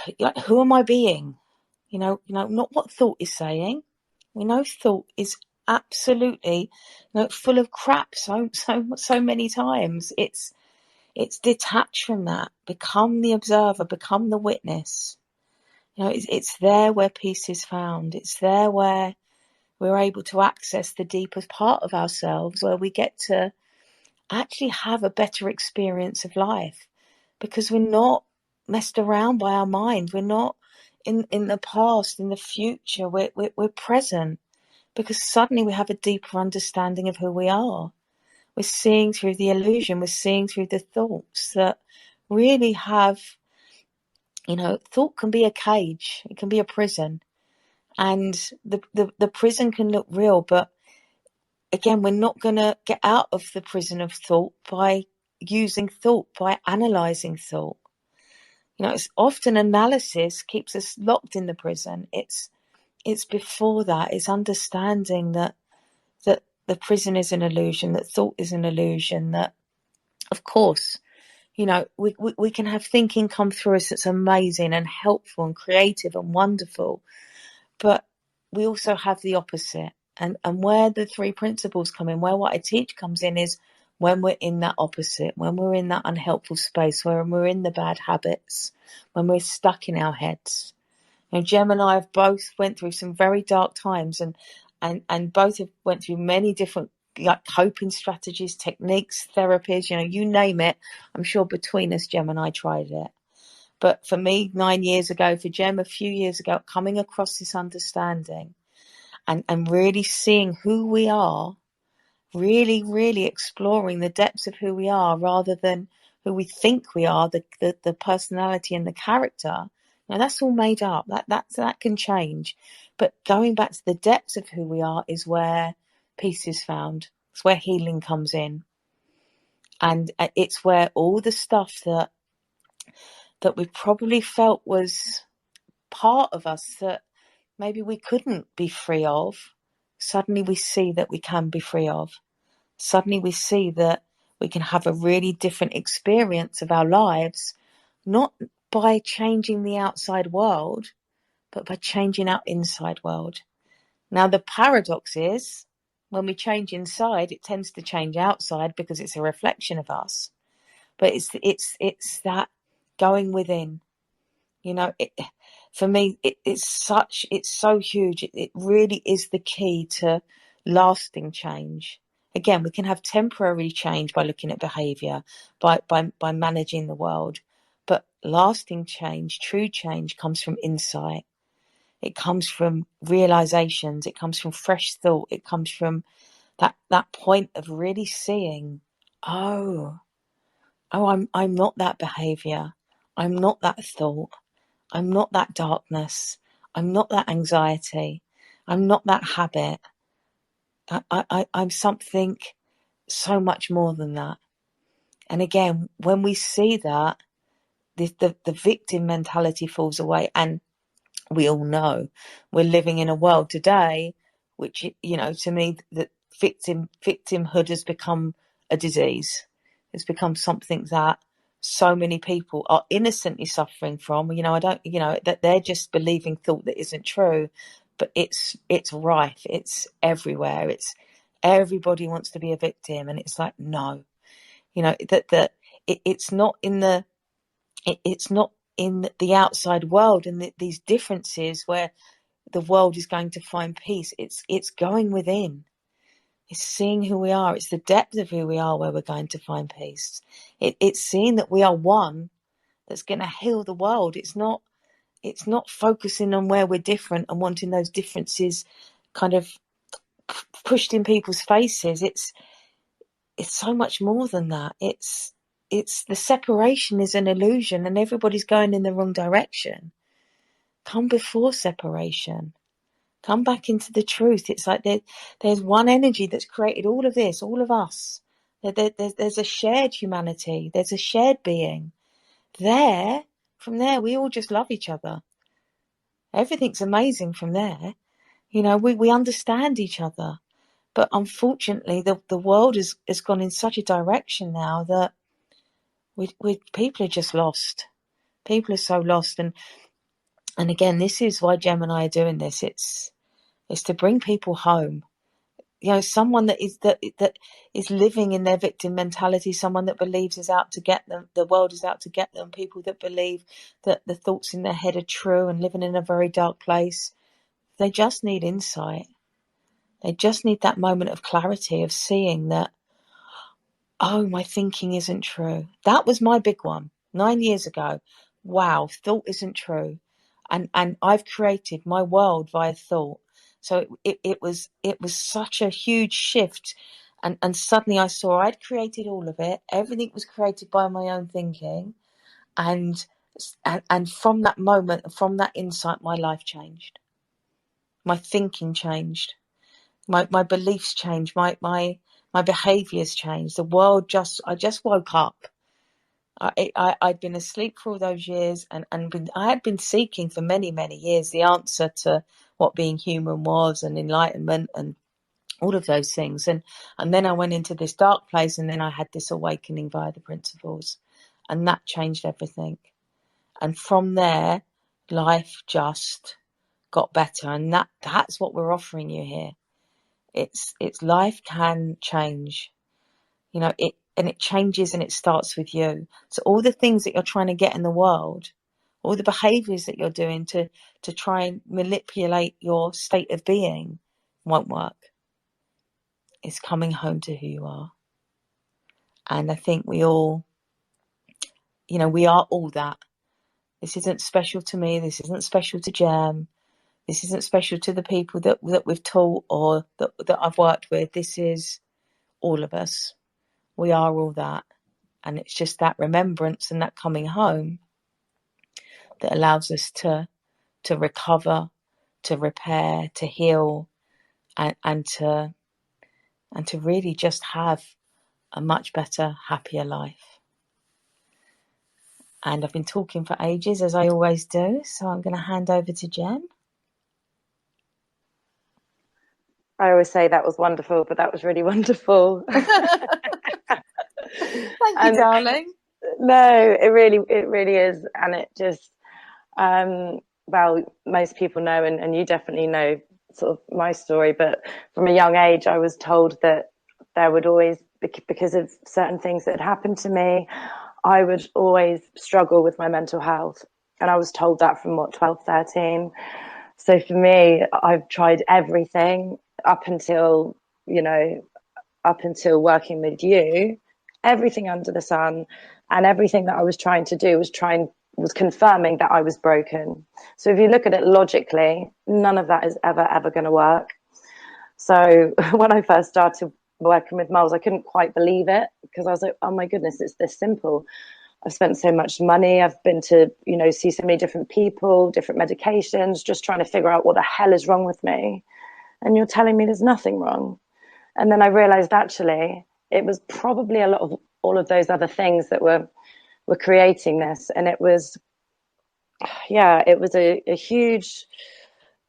who am I being? Not what thought is saying. We know thought is absolutely, full of crap so many times. It's detached from that. Become the observer, become the witness. It's there where peace is found. It's there where we're able to access the deepest part of ourselves, where we get to actually have a better experience of life, because we're not messed around by our mind. We're not in the past, in the future. We're present, because suddenly we have a deeper understanding of who we are. We're seeing through the illusion. We're seeing through the thoughts that really have, thought can be a cage. It can be a prison. And the prison can look real, but again, we're not going to get out of the prison of thought by using thought, by analysing thought. It's often analysis keeps us locked in the prison. It's before that. It's understanding that the prison is an illusion, that thought is an illusion, that, of course, we can have thinking come through us that's amazing and helpful and creative and wonderful, but we also have the opposite. And where the three principles come in, where what I teach comes in, is when we're in that opposite, when we're in that unhelpful space, when we're in the bad habits, when we're stuck in our heads. Gem and I have both went through some very dark times, and both have went through many different coping strategies, techniques, therapies, you name it. I'm sure between us, Gem and I tried it. But for me, 9 years ago, for Gem, a few years ago, coming across this understanding and really seeing who we are, really, really exploring the depths of who we are rather than who we think we are, the personality and the character. Now that's all made up. That can change. But going back to the depths of who we are is where peace is found. It's where healing comes in. And it's where all the stuff that we probably felt was part of us that maybe we couldn't be free of, suddenly we see that we can be free of. Suddenly we see that we can have a really different experience of our lives, not by changing the outside world, but by changing our inside world. Now, the paradox is when we change inside, it tends to change outside because it's a reflection of us. But it's that going within. You know, for me, it's so huge. It really is the key to lasting change. Again, we can have temporary change by looking at behaviour, by managing the world. But lasting change, true change, comes from insight. It comes from realizations. It comes from fresh thought. It comes from that point of really seeing, oh, I'm not that behaviour. I'm not that thought. I'm not that darkness. I'm not that anxiety. I'm not that habit. I'm something so much more than that. And again, when we see that, the victim mentality falls away. And we all know we're living in a world today, which, you know, to me, that victimhood has become a disease. It's become something that so many people are innocently suffering from. You know, I don't, you know, that they're just believing thought that isn't true, but it's rife. It's everywhere. It's everybody wants to be a victim, and it's like, no, you know, it's not in it's not in the outside world and these differences where the world is going to find peace. It's going within. It's seeing who we are. It's the depth of who we are where we're going to find peace. It's seeing that we are one that's going to heal the world. It's not focusing on where we're different and wanting those differences kind of pushed in people's faces. It's so much more than that. It's the separation is an illusion and everybody's going in the wrong direction. Come before separation. Come back into the truth. It's like there's one energy that's created all of this, all of us. There's a shared humanity. There's a shared being. From there, we all just love each other. Everything's amazing from there. You know, we understand each other. But unfortunately, the world has gone in such a direction now that people are just lost. People are so lost. And again, this is why Gem and I are doing this. It's to bring people home. You know, someone that is living in their victim mentality, someone that believes is out to get them, the world is out to get them, people that believe that the thoughts in their head are true and living in a very dark place. They just need insight. They just need that moment of clarity of seeing that, oh, my thinking isn't true. That was my big one 9 years ago. Wow, thought isn't true. And I've created my world via thought. So it was such a huge shift. And suddenly I saw I'd created all of it. Everything was created by my own thinking. And from that moment, from that insight, my life changed. My thinking changed. My beliefs changed. My behaviours changed. The world I just woke up. I'd been asleep for all those years and I had been seeking for many, many years the answer to what being human was and enlightenment and all of those things. And then I went into this dark place and then I had this awakening via the principles and that changed everything. And from there, life just got better. And that's what we're offering you here. It's life can change. You know, it changes and it starts with you. So all the things that you're trying to get in the world, all the behaviours that you're doing to try and manipulate your state of being won't work. It's coming home to who you are. And I think we all, you know, we are all that. This isn't special to me. This isn't special to Gem. This isn't special to the people that we've taught or that I've worked with. This is all of us. We are all that. And it's just that remembrance and that coming home that allows us to recover, to repair, to heal, and to really just have a much better, happier life. And I've been talking for ages, as I always do, so I'm going to hand over to Jen. I always say that was wonderful, but that was really wonderful. Thank you, darling. No, it really is. And it just, well, most people know, and you definitely know sort of my story, but from a young age, I was told that there would always, because of certain things that had happened to me, I would always struggle with my mental health. And I was told that from 12, 13. So for me, I've tried everything up until, up until working with you, everything under the sun, and everything that I was trying to do was confirming that I was broken. So if you look at it logically, none of that is ever going to work. So when I first started working with Molls, I couldn't quite believe it, because I was like, oh my goodness, it's this simple. I've spent so much money. I've been to, see so many different people, different medications, just trying to figure out what the hell is wrong with me. And you're telling me there's nothing wrong. And then I realized actually it was probably a lot of all of those other things that were creating this. And it was, it was a huge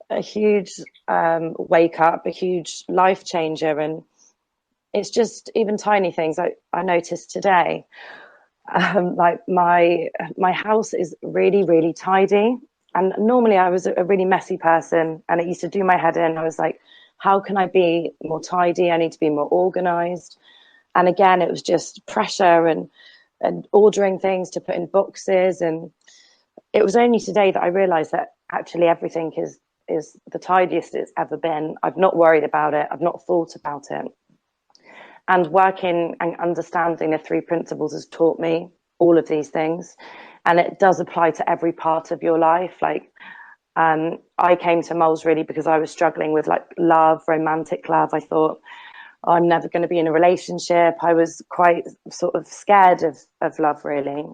wake up, a huge life changer. And it's just even tiny things I noticed today. Like my house is really, really tidy. And normally I was a really messy person, and it used to do my head in. I was like, how can I be more tidy? I need to be more organized. And again, it was just pressure and ordering things to put in boxes. And it was only today that I realized that actually everything is the tidiest it's ever been. I've not worried about it. I've not thought about it. And working and understanding the three principles has taught me all of these things. And it does apply to every part of your life. Like, I came to Molls really because I was struggling with like love, romantic love. I thought, oh, I'm never going to be in a relationship. I was quite sort of scared of love, really.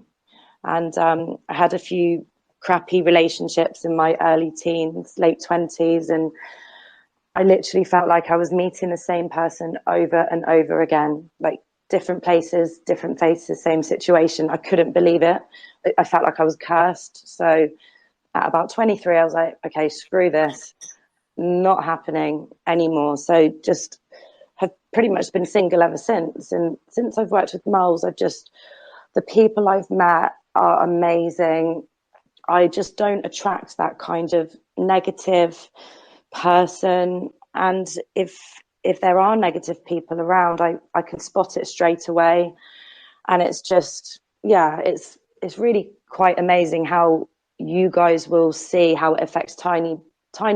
And I had a few crappy relationships in my early teens, late 20s. And I literally felt like I was meeting the same person over and over again, like different places, different faces, same situation. I couldn't believe it. I felt like I was cursed. So at about 23, I was like, okay, screw this, not happening anymore. So just have pretty much been single ever since. And since I've worked with Molls, the people I've met are amazing. I just don't attract that kind of negative person. And if there are negative people around, I can spot it straight away. And it's just, it's really quite amazing how you guys will see how it affects tiny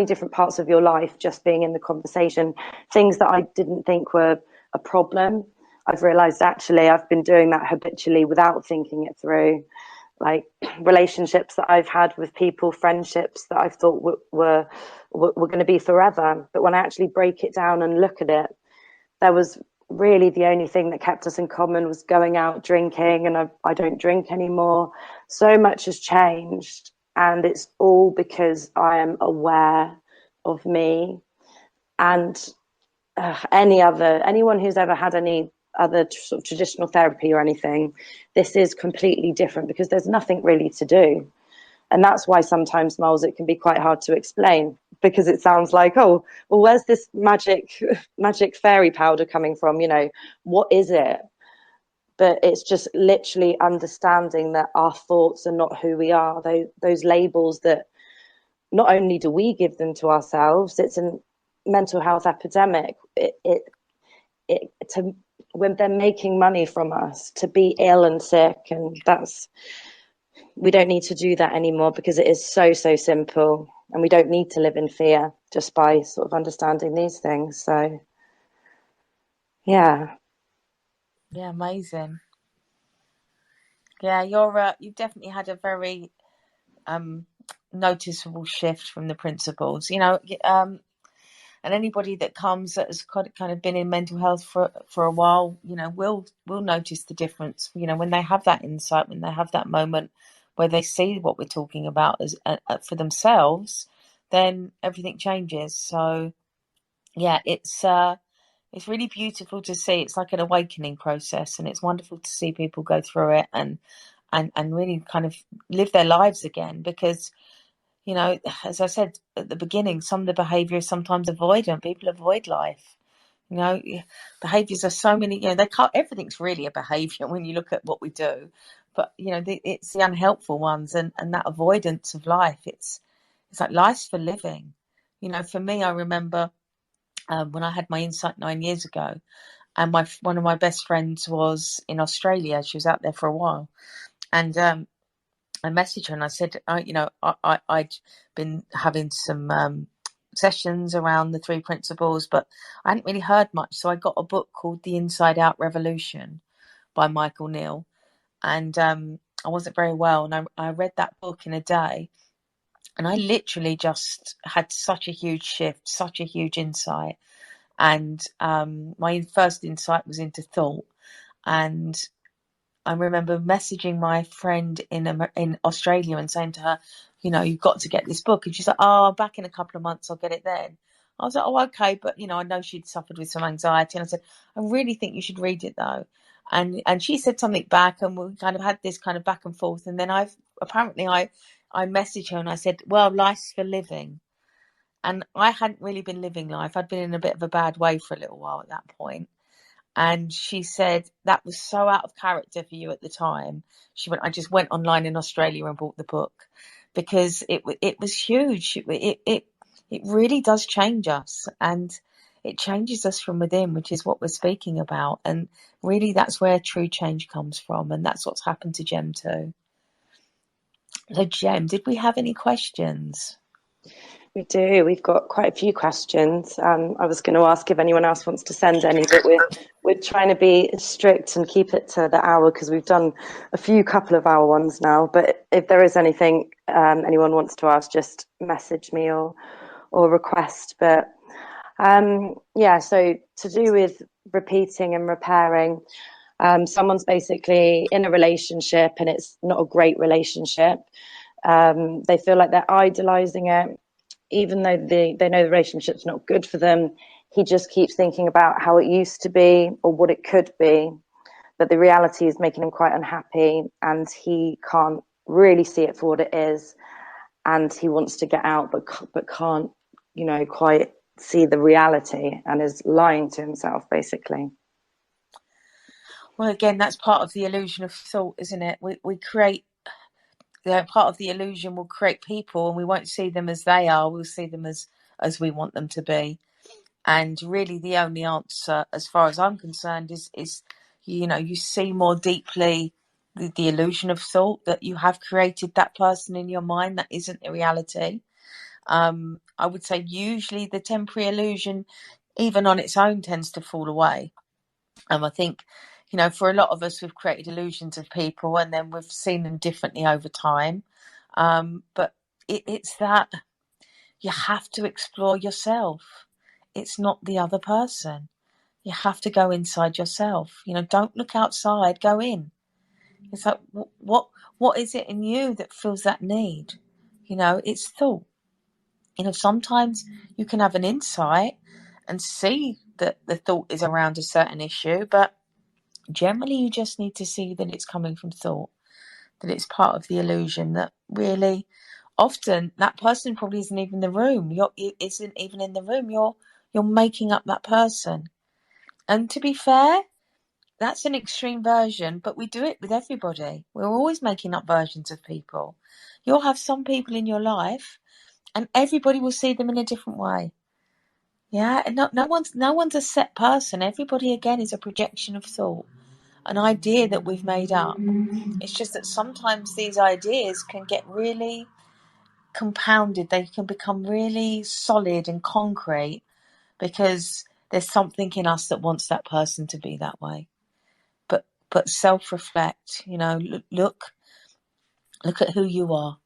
different parts of your life, just being in the conversation. Things that I didn't think were a problem, I've realized actually I've been doing that habitually without thinking it through. Like relationships that I've had with people, friendships that I've thought were going to be forever, but when I actually break it down and look at it, there was really the only thing that kept us in common was going out drinking, and I don't drink anymore. So much has changed, and it's all because I am aware of me. And anyone who's ever had any other sort of traditional therapy or anything, this is completely different because there's nothing really to do. And that's why sometimes, Molls, it can be quite hard to explain, because it sounds like, oh, well, where's this magic fairy powder coming from? What is it? But it's just literally understanding that our thoughts are not who we are. Those labels that not only do we give them to ourselves, it's a mental health epidemic. When they're making money from us to be ill and sick, and we don't need to do that anymore, because it is so simple, and we don't need to live in fear just by sort of understanding these things. So yeah, amazing. Yeah, you've definitely had a very noticeable shift from the principles. And anybody that comes that has kind of been in mental health for a while, will notice the difference. When they have that insight, when they have that moment where they see what we're talking about as for themselves, then everything changes. So yeah, it's really beautiful to see. It's like an awakening process, and it's wonderful to see people go through it and really kind of live their lives again. Because, as I said at the beginning, some of the behaviour is sometimes avoidant. People avoid life. Behaviours are so many. They can't. Everything's really a behaviour when you look at what we do. But it's the unhelpful ones and that avoidance of life. It's like life's for living. For me, I remember when I had my insight 9 years ago, and one of my best friends was in Australia. She was out there for a while, and I messaged her and I said, I'd been having some sessions around the three principles, but I hadn't really heard much. So I got a book called The Inside Out Revolution by Michael Neal, and I wasn't very well, and I read that book in a day, and I literally just had such a huge shift, such a huge insight. And my first insight was into thought. And I remember messaging my friend in Australia and saying to her, you've got to get this book. And she's like, oh, back in a couple of months, I'll get it then. I was like, oh, okay. But, I know she'd suffered with some anxiety. And I said, I really think you should read it, though. And she said something back, and we kind of had this kind of back and forth. And then I messaged her and I said, well, life's for living. And I hadn't really been living life. I'd been in a bit of a bad way for a little while at that point. And she said, that was so out of character for you at the time. She went, I just went online in Australia and bought the book because it was huge. It really does change us, and it changes us from within, which is what we're speaking about. And really, that's where true change comes from. And that's what's happened to Gem too. So Gem, did we have any questions? We do. We've got quite a few questions. I was going to ask if anyone else wants to send any, but we're trying to be strict and keep it to the hour because we've done a couple of hour ones now. But if there is anything anyone wants to ask, just message me or request. But so to do with repeating and repairing, someone's basically in a relationship and it's not a great relationship. They feel like they're idolizing it. Even though they know the relationship's not good for them, he just keeps thinking about how it used to be or what it could be. But the reality is making him quite unhappy, and he can't really see it for what it is. And he wants to get out, but can't, quite see the reality, and is lying to himself, basically. Well, again, that's part of the illusion of thought, isn't it? We create. Part of the illusion will create people, and we won't see them as they are. We'll see them as we want them to be. And really, the only answer, as far as I'm concerned, is you see more deeply the illusion of thought, that you have created that person in your mind that isn't the reality. I would say usually the temporary illusion, even on its own, tends to fall away. And I think, for a lot of us, we've created illusions of people and then we've seen them differently over time. But it's that you have to explore yourself. It's not the other person. You have to go inside yourself. Don't look outside, go in. It's like, what is it in you that feels that need? It's thought. Sometimes you can have an insight and see that the thought is around a certain issue, but generally you just need to see that it's coming from thought, that it's part of the illusion, that really often that person probably isn't even in the room. Isn't even in the room. You're making up that person. And to be fair, that's an extreme version, but we do it with everybody. We're always making up versions of people. You'll have some people in your life and everybody will see them in a different way. Yeah, and no one's a set person. Everybody, again, is a projection of thought, an idea that we've made up. It's just that sometimes these ideas can get really compounded. They can become really solid and concrete because there's something in us that wants that person to be that way. But self-reflect, look at who you are.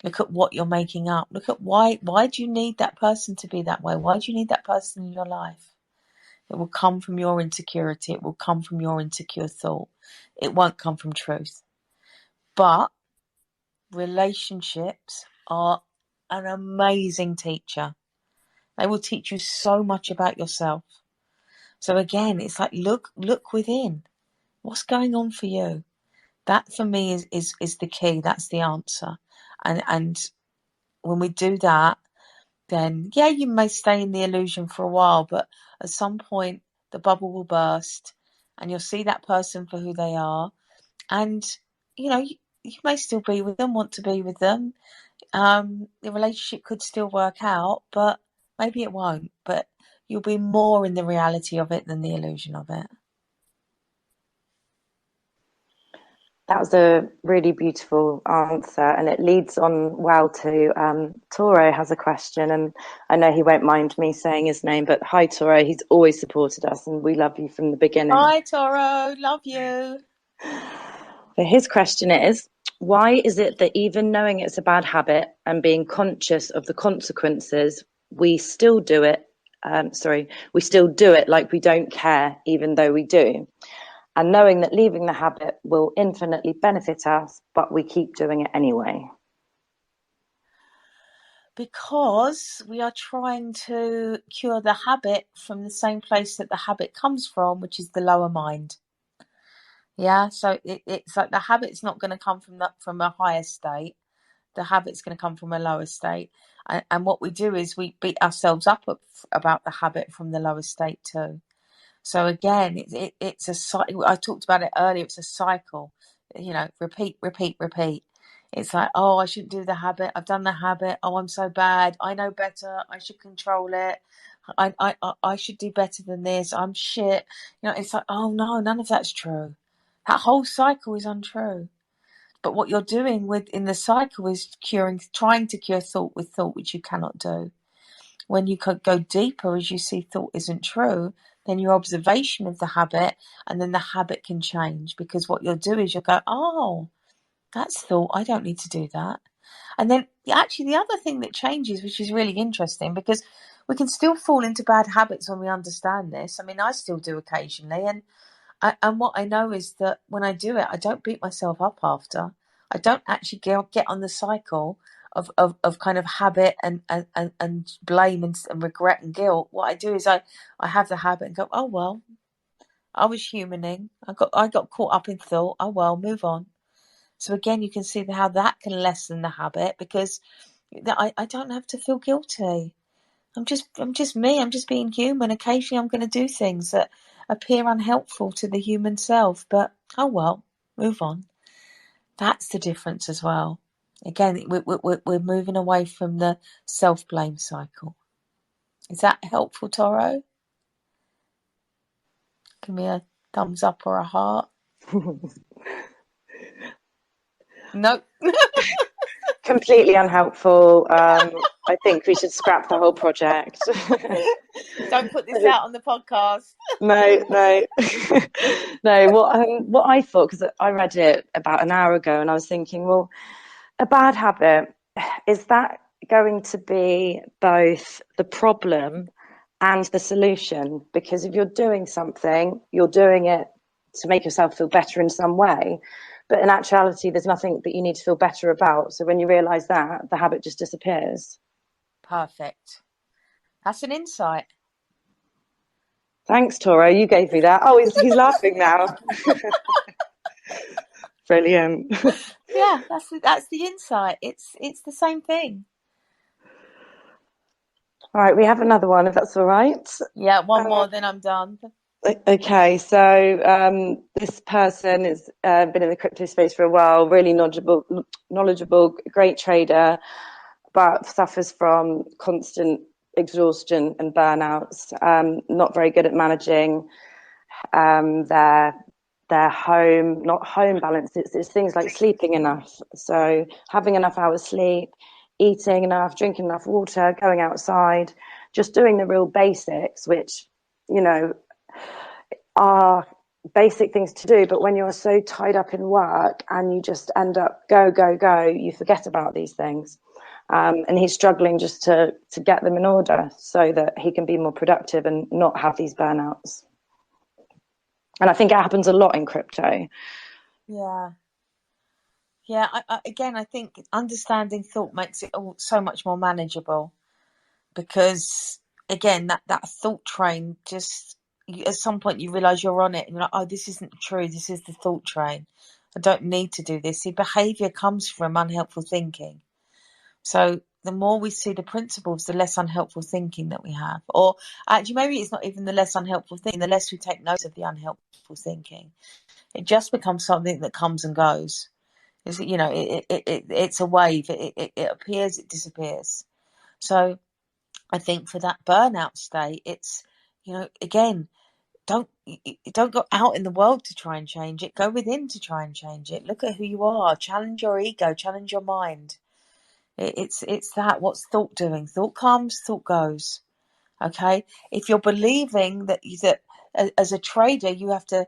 Look at what you're making up. Look at why do you need that person to be that way? Why do you need that person in your life? It will come from your insecurity. It will come from your insecure thought. It won't come from truth. But relationships are an amazing teacher. They will teach you so much about yourself. So again, it's like look within. What's going on for you? That for me is the key. That's the answer. And when we do that, then yeah, you may stay in the illusion for a while, but at some point the bubble will burst and you'll see that person for who they are. And you may still be with them, want to be with them. The relationship could still work out, but maybe it won't. But you'll be more in the reality of it than the illusion of it. That was a really beautiful answer, and it leads on well to Toro has a question, and I know he won't mind me saying his name, but hi Toro, he's always supported us and we love you from the beginning. Hi Toro, love you. So his question is, why is it that even knowing it's a bad habit and being conscious of the consequences, we still do it? We still do it like we don't care, even though we do. And knowing that leaving the habit will infinitely benefit us, but we keep doing it anyway. Because we are trying to cure the habit from the same place that the habit comes from, which is the lower mind. Yeah, so it's like the habit's not going to come from a higher state. The habit's going to come from a lower state. And what we do is we beat ourselves up about the habit from the lower state too. So again, it's a cycle. I talked about it earlier. It's a cycle, repeat, repeat, repeat. It's like, oh, I shouldn't do the habit. I've done the habit. Oh, I'm so bad. I know better. I should control it. I should do better than this. I'm shit. It's like, oh no, none of that's true. That whole cycle is untrue. But what you're doing in the cycle is trying to cure thought with thought, which you cannot do. When you could go deeper as you see thought isn't true, then your observation of the habit, and then the habit can change, because what you'll do is you'll go, oh, that's thought. I don't need to do that. And then actually the other thing that changes, which is really interesting, because we can still fall into bad habits when we understand this. I mean, I still do occasionally. And what I know is that when I do it, I don't beat myself up after. I don't actually get on the cycle of kind of habit and blame and regret and guilt. What I do is I have the habit and go, oh well, I was humaning. I got caught up in thought. Oh well, move on. So again, you can see how that can lessen the habit, because I don't have to feel guilty. I'm just me. I'm just being human. Occasionally, I'm going to do things that appear unhelpful to the human self, but oh well, move on. That's the difference as well. Again, we're moving away from the self-blame cycle. Is that helpful, Toro? Give me a thumbs up or a heart. Nope. Completely unhelpful. I think we should scrap the whole project. Don't put this out on the podcast. No. No. What I thought, because I read it about an hour ago, and I was thinking, well, a bad habit, is that going to be both the problem and the solution? Because if you're doing something, you're doing it to make yourself feel better in some way. But in actuality, there's nothing that you need to feel better about. So when you realize that, the habit just disappears. Perfect. That's an insight. Thanks, Toro. You gave me that. Oh, he's laughing now. Brilliant. Yeah, that's the insight. It's the same thing. All right, we have another one, if that's all right. Yeah, one more, then I'm done. Okay, so this person has been in the crypto space for a while, really knowledgeable, great trader, but suffers from constant exhaustion and burnouts. Not very good at managing their home, not home balance. It's things like sleeping enough. So having enough hours sleep, eating enough, drinking enough water, going outside, just doing the real basics, which, are basic things to do, but when you're so tied up in work and you just end up go, you forget about these things. And he's struggling just to get them in order so that he can be more productive and not have these burnouts. And I think it happens a lot in crypto. Yeah. Yeah, again, I think understanding thought makes it all so much more manageable, because again, that thought train just, at some point you realize you're on it and you're like, oh, this isn't true. This is the thought train. I don't need to do this. See, behavior comes from unhelpful thinking. So the more we see the principles, the less unhelpful thinking that we have. Or actually, maybe it's not even the less unhelpful thinking, the less we take note of the unhelpful thinking. It just becomes something that comes and goes. It's a wave. It appears, it disappears. So I think for that burnout state, it's, again, don't go out in the world to try and change it. Go within to try and change it. Look at who you are. Challenge your ego. Challenge your mind. It's that. What's thought doing? Thought comes, thought goes. Okay. If you're believing that as a trader you have to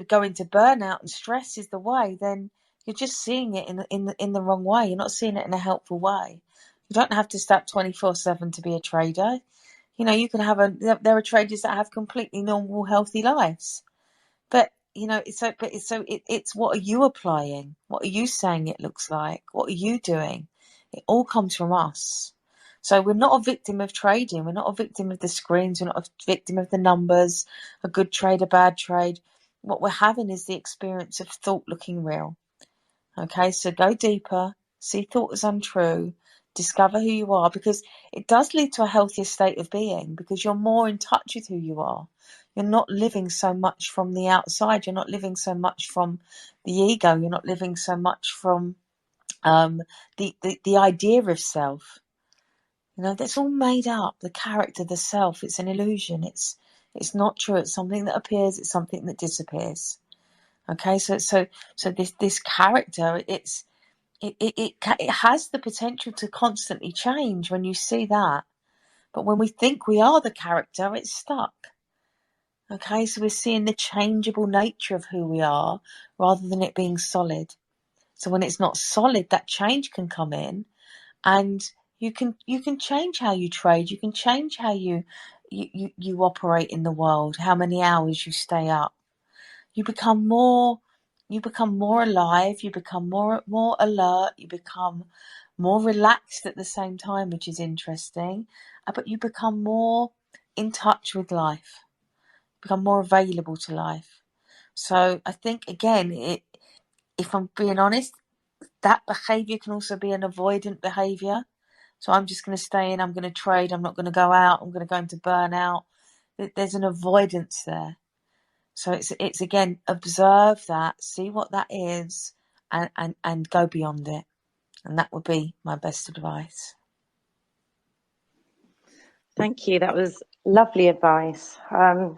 go into burnout and stress is the way, then you're just seeing it in the wrong way. You're not seeing it in a helpful way. You don't have to stop 24/7 to be a trader. You can there are traders that have completely normal, healthy lives. But it's what are you applying? What are you saying it looks like? What are you doing? It all comes from us. So we're not a victim of trading. We're not a victim of the screens. We're not a victim of the numbers, a good trade, a bad trade. What we're having is the experience of thought looking real. Okay, so go deeper, see thought as untrue, discover who you are, because it does lead to a healthier state of being, because you're more in touch with who you are. You're not living so much from the outside. You're not living so much from the ego. You're not living so much from the idea of self. That's all made up. The character, the self, it's an illusion. It's not true. It's something that appears. It's something that disappears. Okay, so this character, it has the potential to constantly change when you see that. But when we think we are the character, it's stuck. Okay, so we're seeing the changeable nature of who we are rather than it being solid. So when it's not solid, that change can come in, and you can change how you trade. You can change how you operate in the world, how many hours you stay up. You become more alive, you become more alert, you become more relaxed at the same time, which is interesting. But you become more in touch with life, become more available to life. So I think, again, if I'm being honest, that behavior can also be an avoidant behavior. So I'm just going to stay in, I'm going to trade, I'm not going to go out, I'm going to go into burnout. There's an avoidance there. So it's again, observe that, see what that is, and go beyond it. And that would be my best advice. Thank you. That was lovely advice. I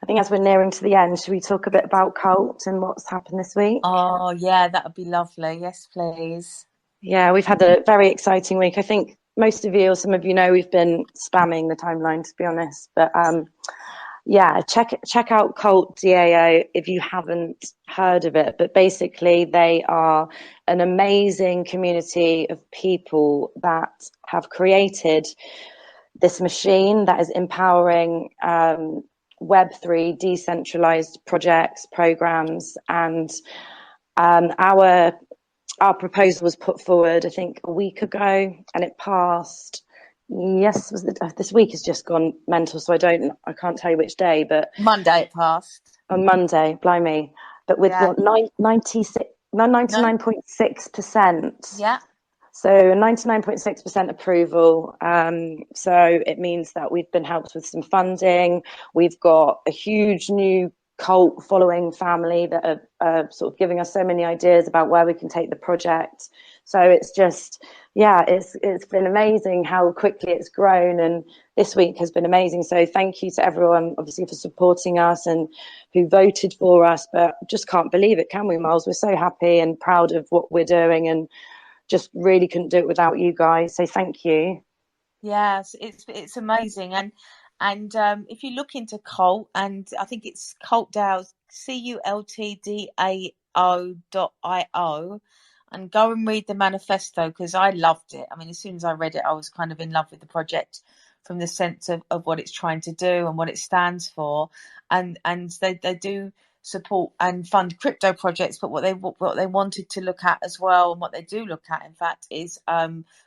think as we're nearing to the end, should we talk a bit about cult and what's happened this week? Oh, yeah, that would be lovely. Yes, please. Yeah, we've had a very exciting week. I think most of you, or some of you know, we've been spamming the timeline, to be honest. But yeah, check out Cult DAO if you haven't heard of it. But basically, they are an amazing community of people that have created this machine that is empowering Web3 decentralized projects, programs, and our proposal was put forward, I think, a week ago, and it passed. Yes, this week has just gone mental, so I can't tell you which day, but Monday it passed. on Monday, blimey. But with Yeah. what 99.6%. Yeah. So 99.6% approval. So it means that we've been helped with some funding. We've got a huge new cult following family that are sort of giving us so many ideas about where we can take the project. So it's just, yeah, it's been amazing how quickly it's grown, and this week has been amazing. So thank you to everyone, obviously, for supporting us and who voted for us. But just can't believe it, can we, Molls? We're so happy and proud of what we're doing, and just really couldn't do it without you guys. So thank you. Yes, it's amazing. And if you look into cult, and I think it's cult DAOs, cultdao.io, and go and read the manifesto, because I loved it. I mean, as soon as I read it, I was kind of in love with the project from the sense of what it's trying to do and what it stands for. And they do support and fund crypto projects, but what they wanted to look at as well, and what they do look at, in fact, is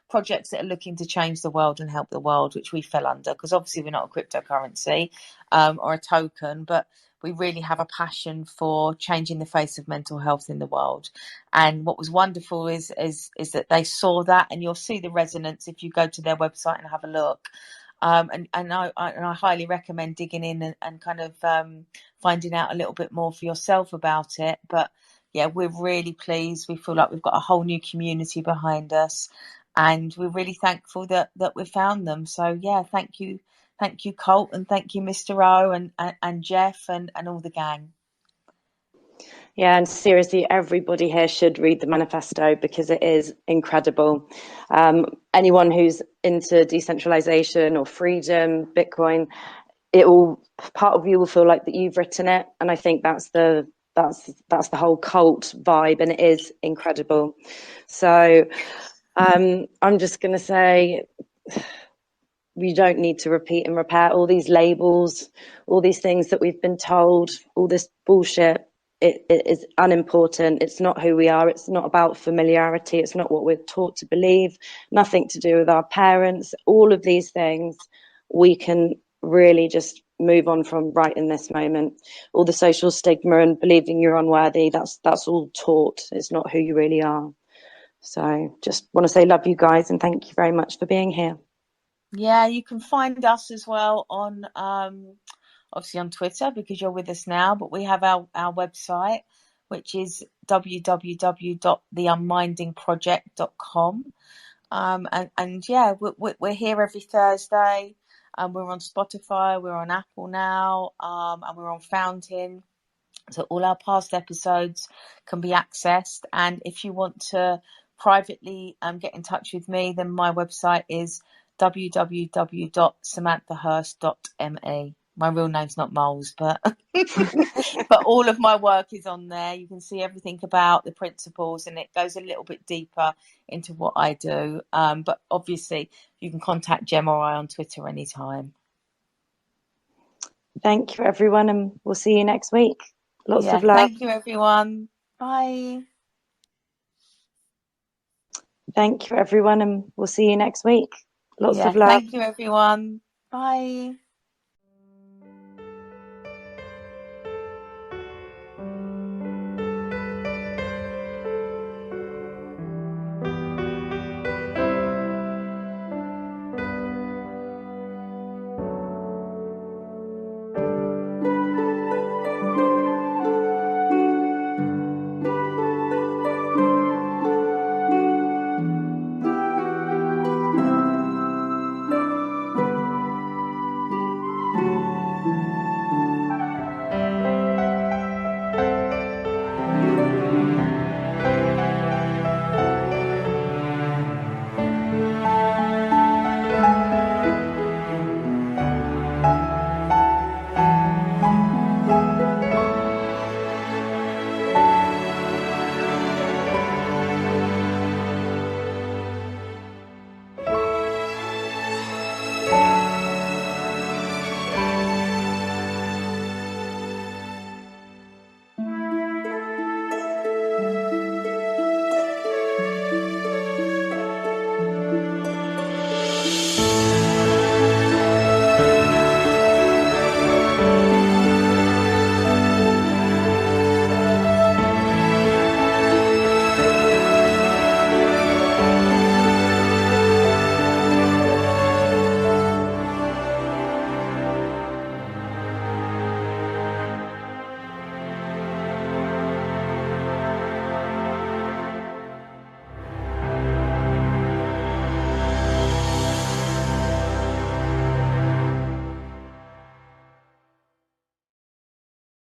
projects that are looking to change the world and help the world, which we fell under, because obviously we're not a cryptocurrency or a token, but we really have a passion for changing the face of mental health in the world. And what was wonderful is that they saw that, and you'll see the resonance if you go to their website and have a look. And I highly recommend digging in and kind of finding out a little bit more for yourself about it. But yeah, we're really pleased. We feel like we've got a whole new community behind us, and we're really thankful that we found them. So yeah, thank you, Colt, and thank you, Mr. O, and Jeff, and all the gang. Yeah, and seriously, everybody here should read the manifesto, because it is incredible. Anyone who's into decentralization or freedom, Bitcoin, part of you will feel like that you've written it, and I think that's the whole cult vibe, and it is incredible. So I'm just going to say, we don't need to repeat and repair all these labels, all these things that we've been told, all this bullshit. It is unimportant. It's not who we are. It's not about familiarity. It's not what we're taught to believe. Nothing to do with our parents. All of these things we can really just move on from right in this moment. All the social stigma and believing you're unworthy, that's all taught. It's not who you really are. So just want to say love you guys, and thank you very much for being here. Yeah, you can find us as well on obviously on Twitter, because you're with us now, but we have our website, which is www.theunmindingproject.com. And yeah, we're here every Thursday. We're on Spotify, we're on Apple now, and we're on Fountain. So all our past episodes can be accessed. And if you want to privately get in touch with me, then my website is www.samanthahurst.me. My real name's not Molls, but but all of my work is on there. You can see everything about the principles, and it goes a little bit deeper into what I do. But obviously, you can contact Gem or I on Twitter anytime. Thank you, everyone, and we'll see you next week. Lots of love. Thank you, everyone. Bye. Thank you, everyone, and we'll see you next week. Lots of love. Thank you, everyone. Bye.